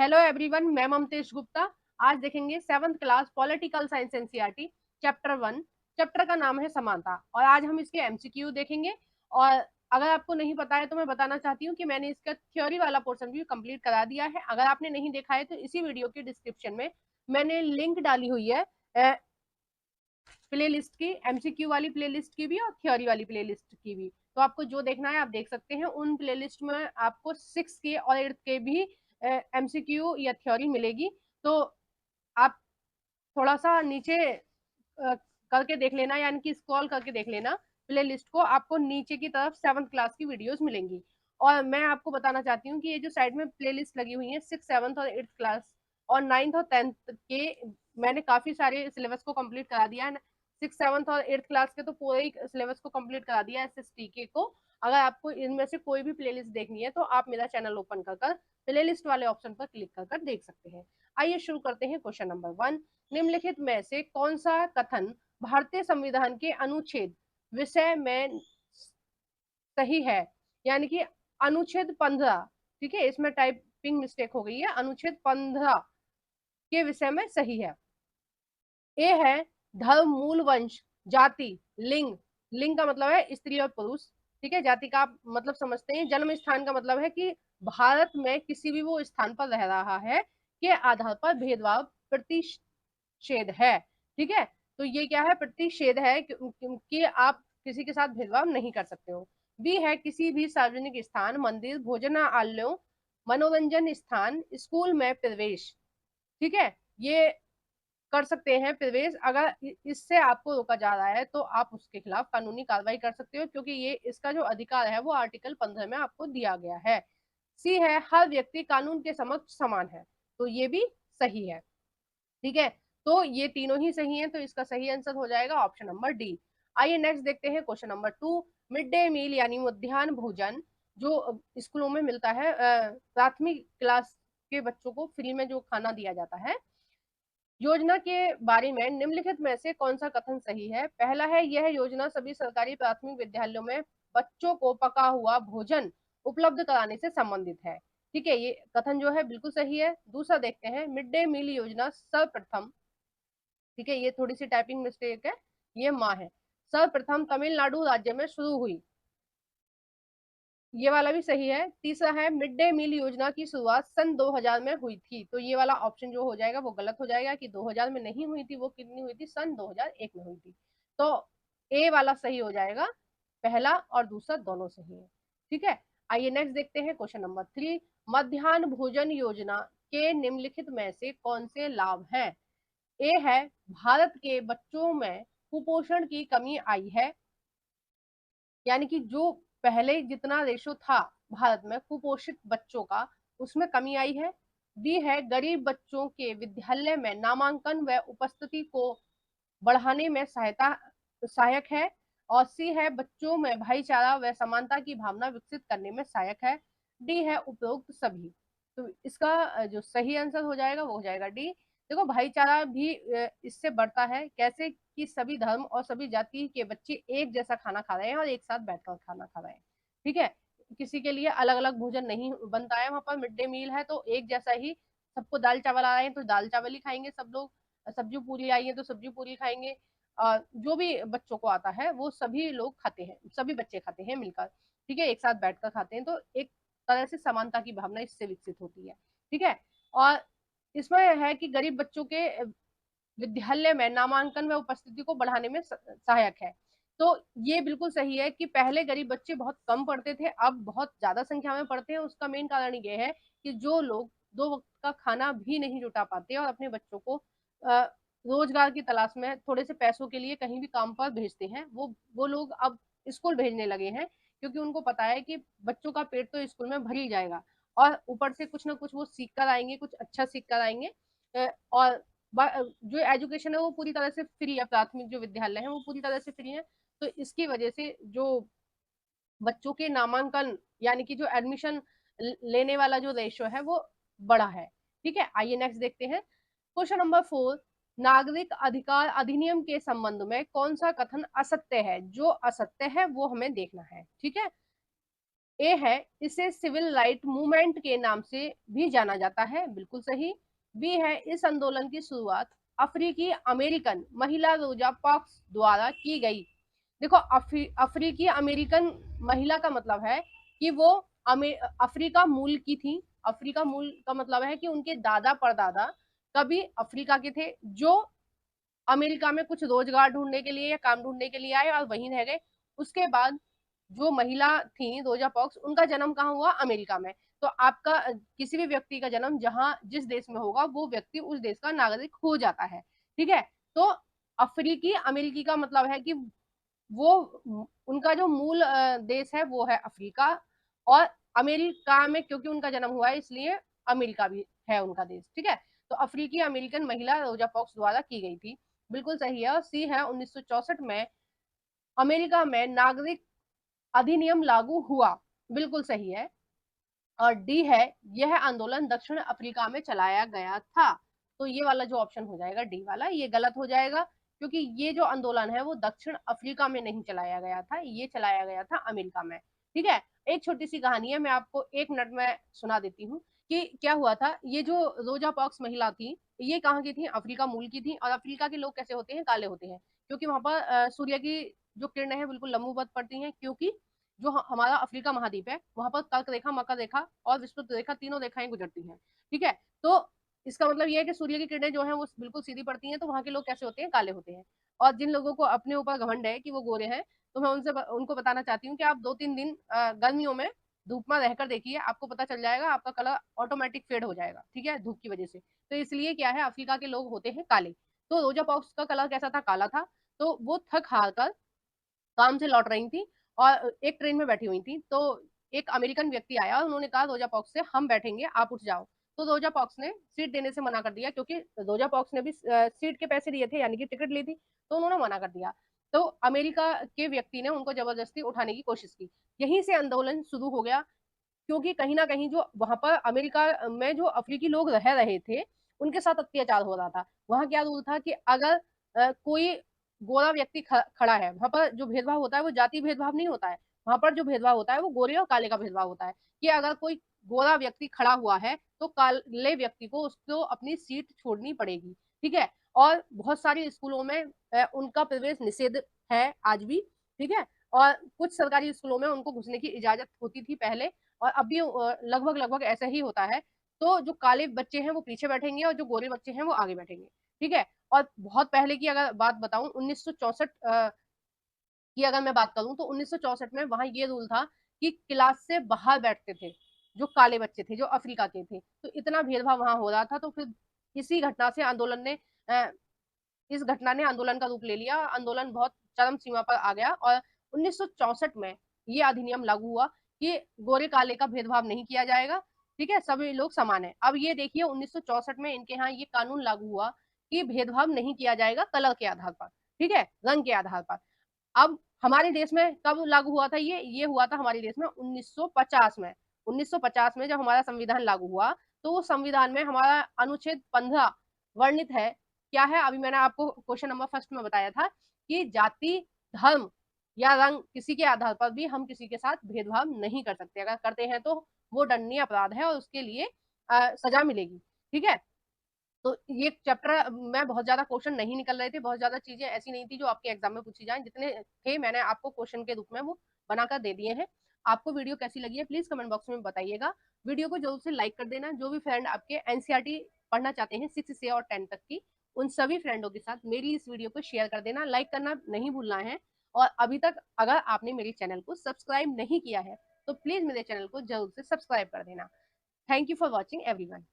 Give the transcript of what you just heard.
Hello everyone, मैं ममतेश गुप्ता। आज देखेंगे 7th class political science NCERT chapter 1। Chapter का नाम है समानता और आज हम इसके एमसीक्यू देखेंगे। और अगर आपको नहीं पता है तो मैं बताना चाहती हूँ कि मैंने इसका थ्योरी वाला पोर्शन भी कंप्लीट करा दिया है। अगर आपने नहीं देखा है तो इसी वीडियो के डिस्क्रिप्शन में मैंने लिंक डाली हुई है प्ले लिस्ट की, एमसीक्यू वाली प्ले लिस्ट की भी और थ्योरी वाली प्ले लिस्ट की भी। तो आपको जो देखना है आप देख सकते हैं। उन प्ले लिस्ट में आपको 6 के और 8 के भी एमसीक्यू या थ्योरी मिलेगी। तो आप थोड़ा सा नीचे करके देख लेना, यानी कि स्क्रॉल करके देख लेना प्ले लिस्ट को। आपको नीचे की तरफ 7th क्लास की वीडियोस मिलेंगी। और मैं आपको बताना चाहती हूँ कि ये जो साइड में प्ले लिस्ट लगी हुई है 6, 7th और 8th क्लास और 9th और 10th के, मैंने काफी सारे सिलेबस को कंप्लीट करा दिया है। 6, 7th और 8th क्लास के तो पूरे ही सिलेबस को कंप्लीट करा दिया है एसएसटी के को। अगर आपको इनमें से कोई भी प्लेलिस्ट देखनी है तो आप मेरा चैनल ओपन कर प्लेलिस्ट वाले ऑप्शन पर क्लिक कर देख सकते हैं। आइए शुरू करते हैं। क्वेश्चन नंबर 1, निम्नलिखित में से कौन सा कथन भारतीय संविधान के अनुच्छेद विषय में सही है? यानी कि अनुच्छेद 15, ठीक है, इसमें टाइपिंग मिस्टेक हो गई है, अनुच्छेद 15 के विषय में सही है। ए है धर्म, मूल, वंश, जाति, लिंग। लिंग का मतलब है स्त्री और पुरुष, ठीक है। जाति का आप मतलब समझते हैं। जन्म स्थान का मतलब है कि भारत में किसी भी वो स्थान पर रह रहा है के आधार पर भेदभाव प्रतिषेध है, ठीक है। तो ये क्या है? प्रतिषेध है कि आप किसी के साथ भेदभाव नहीं कर सकते हो। बी है किसी भी सार्वजनिक स्थान, मंदिर, भोजनालयों, मनोरंजन स्थान, स्कूल में प्रवेश, ठीक है, ये कर सकते हैं प्रवेश। अगर इससे आपको रोका जा रहा है तो आप उसके खिलाफ कानूनी कार्रवाई कर सकते हो, क्योंकि ये इसका जो अधिकार है वो आर्टिकल 15 में आपको दिया गया है। सी है हर व्यक्ति कानून के समक्ष समान है, तो ये भी सही है, ठीक है। तो ये तीनों ही सही है, तो इसका सही आंसर हो जाएगा ऑप्शन नंबर डी। आइए नेक्स्ट देखते हैं question number 2। Mid day meal यानी मध्याह्न भोजन जो स्कूलों में मिलता है, प्राथमिक क्लास के बच्चों को फ्री में जो खाना दिया जाता है, योजना के बारे में निम्नलिखित में से कौन सा कथन सही है? पहला है यह योजना सभी सरकारी प्राथमिक विद्यालयों में बच्चों को पका हुआ भोजन उपलब्ध कराने से संबंधित है, ठीक है, ये कथन जो है बिल्कुल सही है। दूसरा देखते हैं, मिड डे मील योजना सर्वप्रथम, ठीक है, ये थोड़ी सी टाइपिंग मिस्टेक है, ये माँ है, सर्वप्रथम तमिलनाडु राज्य में शुरू हुई, ये वाला भी सही है। तीसरा है मिड डे मील योजना की शुरुआत सन 2000 में हुई थी, तो ये वाला ऑप्शन जो हो जाएगा वो गलत हो जाएगा कि 2000 में नहीं हुई थी, वो कितनी हुई थी? सन 2001 में हुई थी। तो ए वाला सही हो जाएगा, पहला और दूसरा दोनों सही है, ठीक है। आइए नेक्स्ट देखते हैं क्वेश्चन नंबर 3। मध्याह्न भोजन योजना के निम्नलिखित में से कौन से लाभ हैं? ए है भारत के बच्चों में कुपोषण की कमी आई है, यानी कि जो पहले जितना रेशो था भारत में कुपोषित बच्चों का, उसमें कमी आई है। बी है गरीब बच्चों के विद्यालय में नामांकन व उपस्थिति को बढ़ाने में सहायक है। और सी है बच्चों में भाईचारा व समानता की भावना विकसित करने में सहायक है। डी है उपरोक्त सभी। तो इसका जो सही आंसर हो जाएगा वो हो जाएगा डी। देखो, भाईचारा भी इससे बढ़ता है कैसे? कि सभी धर्म और सभी जाति के बच्चे एक जैसा खाना खा रहे हैं और एक साथ बैठकर खाना खा रहे हैं, ठीक है। किसी के लिए अलग अलग भोजन नहीं बनता है वहां पर, मिड डे मील है तो एक जैसा ही सबको। दाल चावल आ रहे हैं तो दाल चावल ही खाएंगे सब लोग, सब्जी पूरी आई है तो सब्जी पूरी खाएंगे। जो भी बच्चों को आता है वो सभी लोग खाते हैं, सभी बच्चे खाते हैं मिलकर, ठीक है, एक साथ बैठकर खाते हैं। तो एक तरह से समानता की भावना इससे विकसित होती है, ठीक है। और इसमें है कि गरीब बच्चों के विद्यालय में नामांकन व उपस्थिति को बढ़ाने में सहायक है। तो ये बिल्कुल सही है कि पहले गरीब बच्चे बहुत कम पढ़ते थे, अब बहुत ज्यादा संख्या में पढ़ते हैं। उसका मेन कारण ये है कि जो लोग 2 वक्त का खाना भी नहीं जुटा पाते और अपने बच्चों को रोजगार की तलाश में थोड़े से पैसों के लिए कहीं भी काम पर भेजते हैं, वो लोग अब स्कूल भेजने लगे हैं, क्योंकि उनको पता है कि बच्चों का पेट तो स्कूल में भर ही जाएगा और ऊपर से कुछ ना कुछ वो सीख कर आएंगे, कुछ अच्छा सीख कर आएंगे। और जो एजुकेशन है वो पूरी तरह से फ्री है, प्राथमिक जो विद्यालय है वो पूरी तरह से फ्री है। तो इसकी वजह से जो बच्चों के नामांकन यानी कि जो एडमिशन लेने वाला जो रेशो है वो बड़ा है, ठीक है। आइए नेक्स्ट देखते हैं क्वेश्चन नंबर 4। नागरिक अधिकार अधिनियम के संबंध में कौन सा कथन असत्य है? जो असत्य है वो हमें देखना है, ठीक है। ए है, इसे सिविल राइट मूवमेंट के नाम से भी जाना जाता है, बिल्कुल सही। बी है, इस आंदोलन की शुरुआत अफ्रीकी अमेरिकन महिला रोजा पार्क्स द्वारा की गई। देखो, अफ्रीकी अमेरिकन महिला का मतलब है कि वो अफ्रीका मूल की थी। अफ्रीका मूल का मतलब है कि उनके दादा परदादा कभी अफ्रीका के थे, जो अमेरिका में कुछ रोजगार ढूंढने के लिए या काम ढूंढने के लिए आए और वहीं रह गए। उसके बाद जो महिला थी रोजा पार्क्स, उनका जन्म कहाँ हुआ? अमेरिका में। तो आपका किसी भी व्यक्ति का जन्म जहां जिस देश में होगा, वो व्यक्ति उस देश का नागरिक हो जाता है। ठीक है। तो अफ्रीकी अमेरिकी का मतलब है कि वो उनका जो मूल देश है वो है अफ्रीका, और अमेरिका में क्योंकि उनका जन्म हुआ है इसलिए अमेरिका भी है उनका देश। ठीक है। तो अफ्रीकी अमेरिकन महिला रोजा पार्क्स द्वारा की गई थी, बिल्कुल सही है। और सी है, 1964 में अमेरिका में नागरिक अधिनियम लागू हुआ, बिल्कुल सही है। और डी है, यह आंदोलन दक्षिण अफ्रीका में चलाया गया था। तो ये वाला जो ऑप्शन हो जाएगा डी वाला, ये गलत हो जाएगा, क्योंकि ये जो आंदोलन है वो दक्षिण अफ्रीका में नहीं चलाया गया था, ये चलाया गया था अमेरिका में। ठीक है। एक छोटी सी कहानी है, मैं आपको 1 मिनट में सुना देती हूँ कि क्या हुआ था। ये जो रोजा पार्क्स महिला थी, ये कहाँ की थी? अफ्रीका मूल की थी। और अफ्रीका के लोग कैसे होते हैं? काले होते हैं, क्योंकि वहां पर सूर्य की जो किरणें हैं बिल्कुल लंबवत पड़ती हैं, क्योंकि जो हमारा अफ्रीका महाद्वीप है वहां पर कर्क रेखा, मकर रेखा और विषुवत रेखा, तीनों रेखाएं गुजरती हैं। ठीक है। तो इसका मतलब ये है कि सूर्य की किरणें जो है वो बिल्कुल सीधी पड़ती हैं, तो वहां के लोग कैसे होते हैं? काले होते हैं। और जिन लोगों को अपने ऊपर घमंड है कि वो गोरे हैं, तो मैं उनको बताना चाहती हूँ कि आप 2-3 दिन गर्मियों में धूप में रहकर देखिए, आपको पता चल जाएगा, आपका कलर ऑटोमेटिक फेड हो जाएगा। ठीक है, धूप की वजह से। तो इसलिए क्या है, अफ्रीका के लोग होते हैं काले। तो रोजा पार्क्स का कलर कैसा था? काला था। तो वो थक हार कर काम से लौट रही थी और एक ट्रेन में बैठी हुई थी। तो एक अमेरिकन व्यक्ति आया और उन्होंने कहा रोजा पार्क्स से, हम बैठेंगे, आप उठ जाओ। तो रोजा पार्क्स ने सीट देने से मना कर दिया, क्योंकि रोजा पार्क्स ने भी सीट के पैसे दिए थे, यानी कि टिकट ली थी। तो उन्होंने मना कर दिया। तो अमेरिका के व्यक्ति ने उनको जबरदस्ती उठाने की कोशिश की। यहीं से आंदोलन शुरू हो गया, क्योंकि कहीं ना कहीं जो वहां पर अमेरिका में जो अफ्रीकी लोग रह रहे थे, उनके साथ अत्याचार हो रहा था। वहां क्या रूल था कि अगर कोई गोरा व्यक्ति खड़ा है, वहां पर जो भेदभाव होता है वो जाति भेदभाव नहीं होता है। वहां पर जो भेदभाव होता है वो गोरे और काले का भेदभाव होता है, कि अगर कोई गोरा व्यक्ति खड़ा हुआ है तो काले व्यक्ति को उसको अपनी सीट छोड़नी पड़ेगी। ठीक है। और बहुत सारे स्कूलों में उनका प्रवेश निषेध है आज भी। ठीक है। और कुछ सरकारी स्कूलों में उनको घुसने की इजाजत होती थी पहले, और अब भी लगभग लगभग ऐसा ही होता है। तो जो काले बच्चे हैं वो पीछे बैठेंगे और जो गोरे बच्चे हैं वो आगे बैठेंगे। ठीक है। और बहुत पहले की अगर बात बताऊं, 1964 की अगर मैं बात करूं, तो 1964 में वहां ये रूल था कि क्लास से बाहर बैठते थे जो काले बच्चे थे, जो अफ्रीका के थे। तो इतना भेदभाव वहां हो रहा था। तो फिर इसी घटना से आंदोलन ने अ, इस घटना ने आंदोलन का रूप ले लिया। आंदोलन बहुत चरम सीमा पर आ गया, और 1964 में ये अधिनियम लागू हुआ कि गोरे काले का भेदभाव नहीं किया जाएगा। ठीक है, सभी लोग समान है। अब ये देखिए, 1964 में इनके यहाँ ये कानून लागू हुआ कि भेदभाव नहीं किया जाएगा कलर के आधार पर। ठीक है, रंग के आधार पर। अब हमारे देश में कब लागू हुआ था? ये हुआ था हमारे देश में 1950 में। 1950 में जब हमारा संविधान लागू हुआ, तो उस संविधान में हमारा अनुच्छेद 15 वर्णित है। क्या है? अभी मैंने आपको क्वेश्चन नंबर फर्स्ट में बताया था कि जाति, धर्म या रंग, किसी के आधार पर भी हम किसी के साथ भेदभाव नहीं कर सकते। अगर करते हैं तो वो दंडनीय अपराध है और उसके लिए सजा मिलेगी। ठीक है। तो ये चैप्टर में बहुत ज्यादा क्वेश्चन नहीं निकल रहे थे, बहुत ज्यादा चीजें ऐसी नहीं थी जो आपके एग्जाम में पूछी जाए। जितने थे मैंने आपको क्वेश्चन के रूप में वो बनाकर दे दिए हैं। आपको वीडियो कैसी लगी है प्लीज कमेंट बॉक्स में बताइएगा। वीडियो को जरूर से लाइक कर देना। जो भी फ्रेंड आपके एनसीईआरटी पढ़ना चाहते हैं 6 से और 10 तक की, उन सभी फ्रेंडों के साथ मेरी इस वीडियो को शेयर कर देना। लाइक करना नहीं भूलना है। और अभी तक अगर आपने मेरे चैनल को सब्सक्राइब नहीं किया है, तो प्लीज मेरे चैनल को जरूर से सब्सक्राइब कर देना। Thank you for watching everyone.